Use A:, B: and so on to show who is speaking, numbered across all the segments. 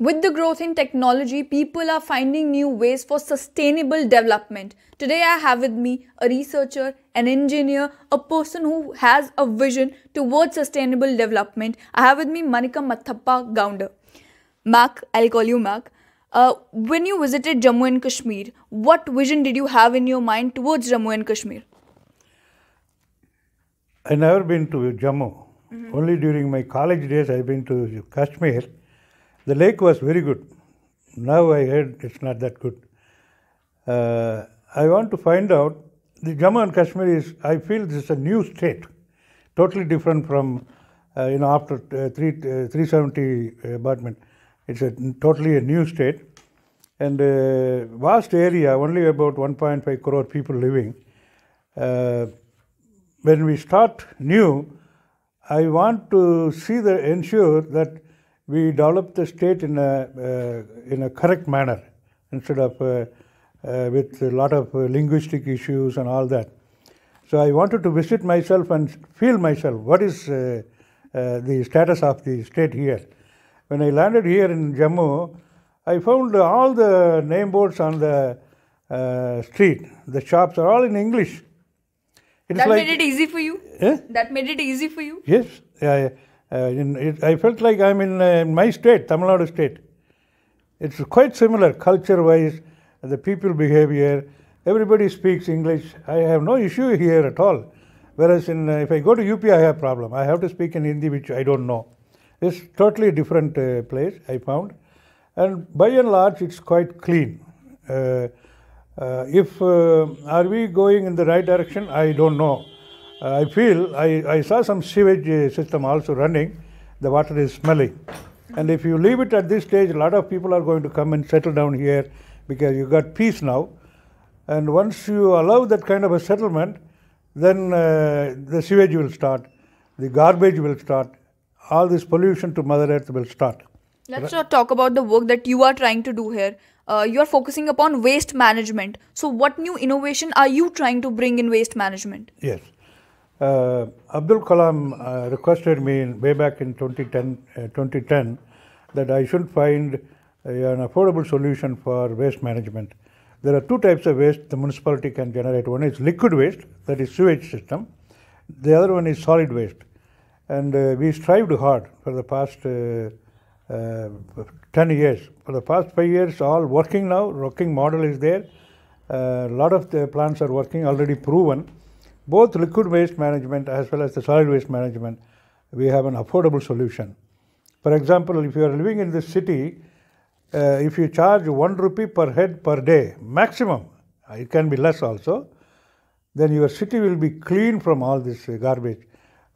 A: With the growth in technology, people are finding new ways for sustainable development. Today, I have with me a researcher, an engineer, a person who has a vision towards sustainable development. I have with me Manika Mathappa Gounder. Mac, I'll call you Mac. When you visited Jammu and Kashmir, what vision did you have in your mind towards Jammu and Kashmir?
B: I've never been to Jammu. Only during my college days I've been to Kashmir. The lake was very good. Now I heard it's not that good. I want to find out, the Jammu and Kashmir is, I feel this is a new state, totally different from, after 370 abutment. It's totally a new state and vast area, only about 1.5 crore people living. When we start new, I want to ensure that we develop the state in a correct manner instead of with a lot of linguistic issues and all that. So I wanted to visit myself and feel myself what is the status of the state here. When I landed here in Jammu, I found all the name boards on the street. The shops are all in English.
A: Made it easy for you?
B: Eh?
A: That made it easy for you?
B: Yes. I felt like I'm in my state, Tamil Nadu state. It's quite similar culture-wise, the people behavior, everybody speaks English. I have no issue here at all. Whereas if I go to UP, I have problem. I have to speak in Hindi, which I don't know. It's totally different place, I found. And by and large, it's quite clean. Are we going in the right direction? I don't know. I feel, I saw some sewage system also running. The water is smelling. And if you leave it at this stage, a lot of people are going to come and settle down here because you got peace now. And once you allow that kind of a settlement, then the sewage will start, the garbage will start, all this pollution to Mother Earth will start.
A: Let's not talk about the work that you are trying to do here. You are focusing upon waste management. So what new innovation are you trying to bring in waste management?
B: Yes. Abdul Kalam requested me way back in 2010 that I should find an affordable solution for waste management. There are two types of waste the municipality can generate. One is liquid waste, that is sewage system. The other one is solid waste. And we strived hard for the past 10 years. For the past 5 years, all working now, working model is there. A lot of the plants are working, already proven. Both liquid waste management as well as the solid waste management, we have an affordable solution. For example, if you are living in this city, if you charge 1 rupee per head per day, maximum, it can be less also, then your city will be clean from all this garbage.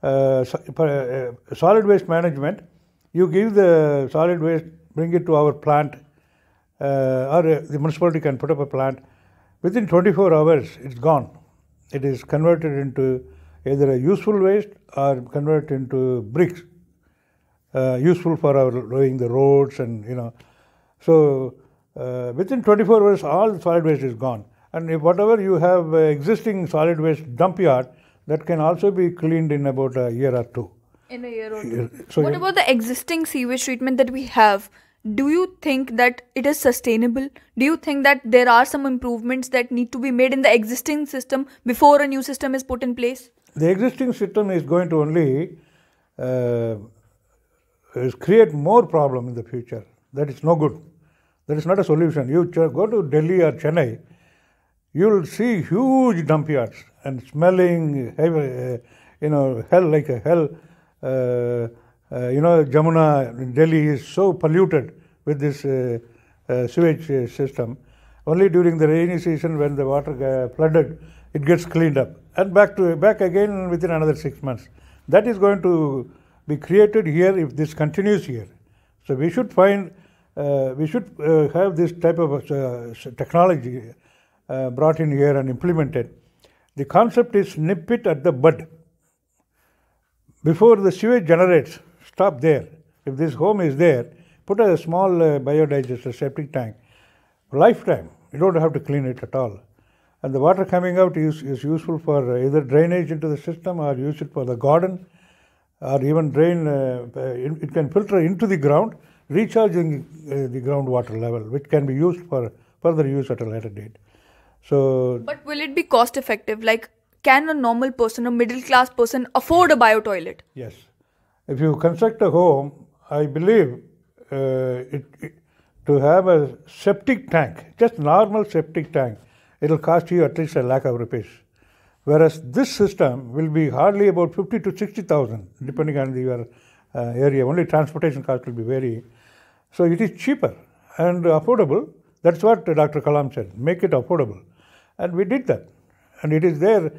B: Solid waste management, you give the solid waste, bring it to our plant, or the municipality can put up a plant. Within 24 hours, it's gone. It is converted into either a useful waste or converted into bricks, useful for our doing the roads and So within 24 hours, all the solid waste is gone. And if whatever you have existing solid waste dump yard, that can also be cleaned in about a year or two.
A: In a year or two. So what about the existing sewage treatment that we have? Do you think that it is sustainable? Do you think that there are some improvements that need to be made in the existing system before a new system is put in place?
B: The existing system is going to only create more problem in the future. That is no good. That is not a solution. You go to Delhi or Chennai, you will see huge dump yards and smelling, hell like a hell. Jamuna in Delhi is so polluted with this sewage system. Only during the rainy season when the water flooded, it gets cleaned up. And back again within another 6 months. That is going to be created here if this continues here. So we should have this type of technology brought in here and implemented. The concept is nip it at the bud. Before the sewage generates, stop there. If this home is there, put a small biodigester septic tank. Lifetime, you don't have to clean it at all. And the water coming out is useful for either drainage into the system or use it for the garden or even drain, it can filter into the ground recharging the groundwater level, which can be used for further use at a later date. So,
A: but will it be cost effective? Like, can a normal person, a middle class person, afford a bio toilet?
B: yes, if you construct a home, I believe to have a septic tank, just normal septic tank, it will cost you at least ₹1,00,000. Whereas this system will be hardly about 50 to 60,000, depending on your area. Only transportation cost will be varying. So it is cheaper and affordable. That's what Dr. Kalam said. Make it affordable, and we did that. And it is there.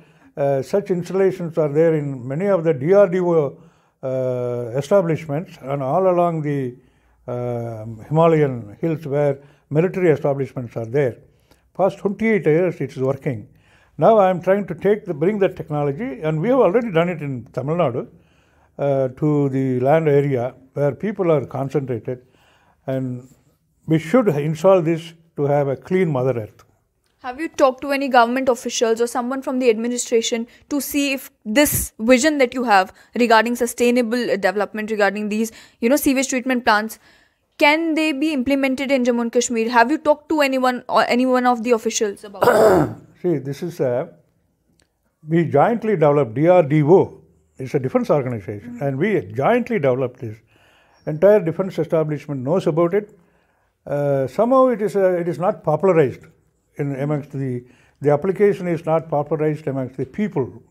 B: Such installations are there in many of the DRDO establishments and all along the Himalayan hills where military establishments are there. Past 28 years it is working. Now I am trying to bring that technology, and we have already done it in Tamil Nadu to the land area where people are concentrated, and we should install this to have a clean Mother Earth.
A: Have you talked to any government officials or someone from the administration to see if this vision that you have regarding sustainable development, regarding these, sewage treatment plants, can they be implemented in Jammu and Kashmir? Have you talked to anyone or any one of the officials about it?
B: See, this is we jointly developed DRDO. It's a defense organization, and we jointly developed this. Entire defense establishment knows about it. Somehow it is not popularized amongst the application is not popularized amongst the people.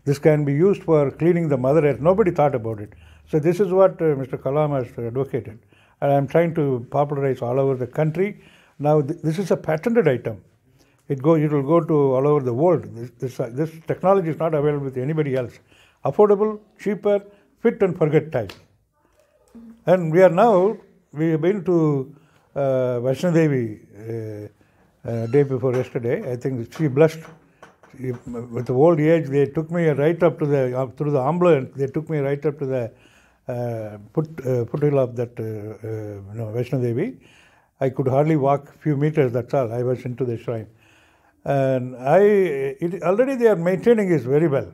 B: This can be used for cleaning the Mother Earth. Nobody thought about it. So this is what Mr. Kalam has advocated, and I am trying to popularize all over the country. Now this is a patented item. It will go to all over the world. This technology is not available with anybody else. Affordable, cheaper, fit and forget type. And we have been to Vaishno Devi day before yesterday. I think she blessed. With the old age, they took me right up to through the ambulance. They took me right up to the foothill of that Vaishno Devi. I could hardly walk a few meters. That's all. I was into the shrine, and already they are maintaining it very well.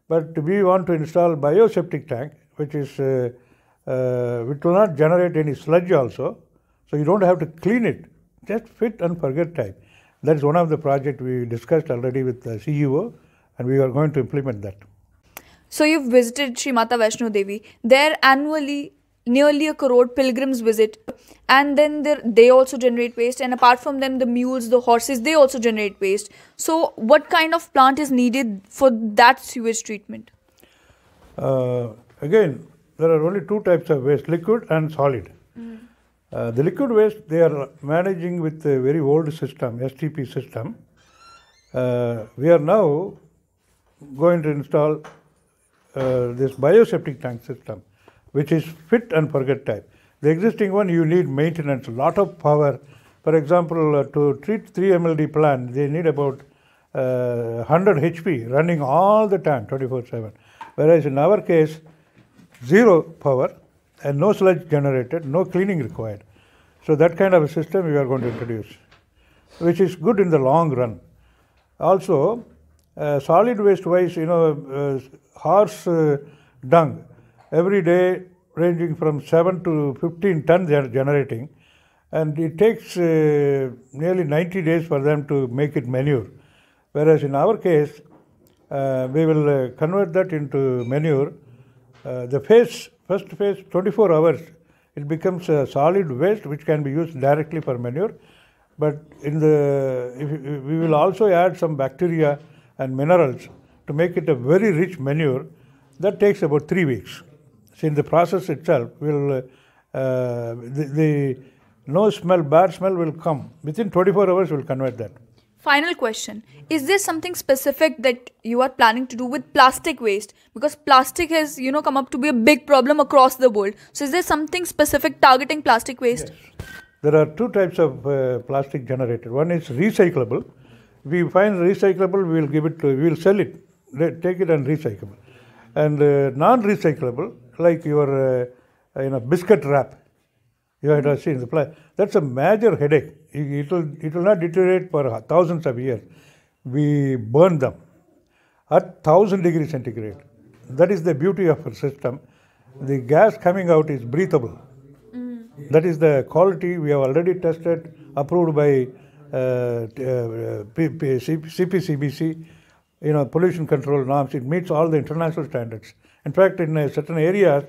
B: But we want to install bioseptic tank, which will not generate any sludge also, so you don't have to clean it. Just fit and forget type. That is one of the projects we discussed already with the CEO, and we are going to implement that.
A: So you've visited Sri Mata Vaishno Devi. There annually nearly 1 crore pilgrims visit, and then they also generate waste, and apart from them the mules, the horses, they also generate waste. So what kind of plant is needed for that sewage treatment?
B: Again, there are only two types of waste, liquid and solid. The liquid waste they are managing with a very old system, STP system. We are now going to install this bioseptic tank system, which is fit and forget type. The existing one, you need maintenance, a lot of power. For example, to treat 3 MLD plant, they need about 100 HP running all the time, 24/7. Whereas in our case, zero power and no sludge generated, no cleaning required. So that kind of a system we are going to introduce, which is good in the long run. Also, solid waste wise, horse dung, every day ranging from 7 to 15 tons they are generating, and it takes nearly 90 days for them to make it manure. Whereas in our case, we will convert that into manure. First phase, 24 hours, it becomes a solid waste which can be used directly for manure. But we will also add some bacteria and minerals to make it a very rich manure. That takes about 3 weeks. So in the process itself, the no smell, bad smell will come. Within 24 hours, we will convert that.
A: Final question. Is there something specific that you are planning to do with plastic waste? Because plastic has, come up to be a big problem across the world. So is there something specific targeting plastic waste?
B: Yes. There are two types of plastic generated. One is recyclable. We find recyclable, we will sell it, take it and recyclable. And non-recyclable, like your biscuit wrap, you have seen the plastic. That's a major headache. It will not deteriorate for thousands of years. We burn them at 1000 degrees centigrade. That is the beauty of our system. The gas coming out is breathable. That is the quality we have already tested, approved by CPCBC, pollution control norms. It meets all the international standards. In fact, in certain areas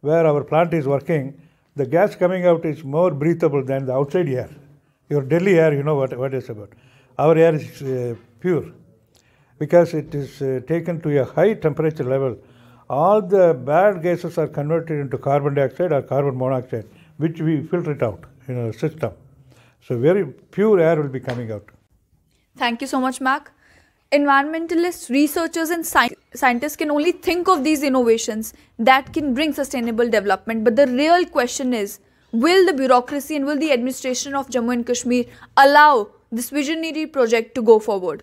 B: where our plant is working, the gas coming out is more breathable than the outside air. Your Delhi air, you know what it's about. Our air is pure because it is taken to a high temperature level. All the bad gases are converted into carbon dioxide or carbon monoxide, which we filter it out in our system. So very pure air will be coming out.
A: Thank you so much, Mac. Environmentalists, researchers and scientists can only think of these innovations that can bring sustainable development. But the real question is, will the bureaucracy and will the administration of Jammu and Kashmir allow this visionary project to go forward?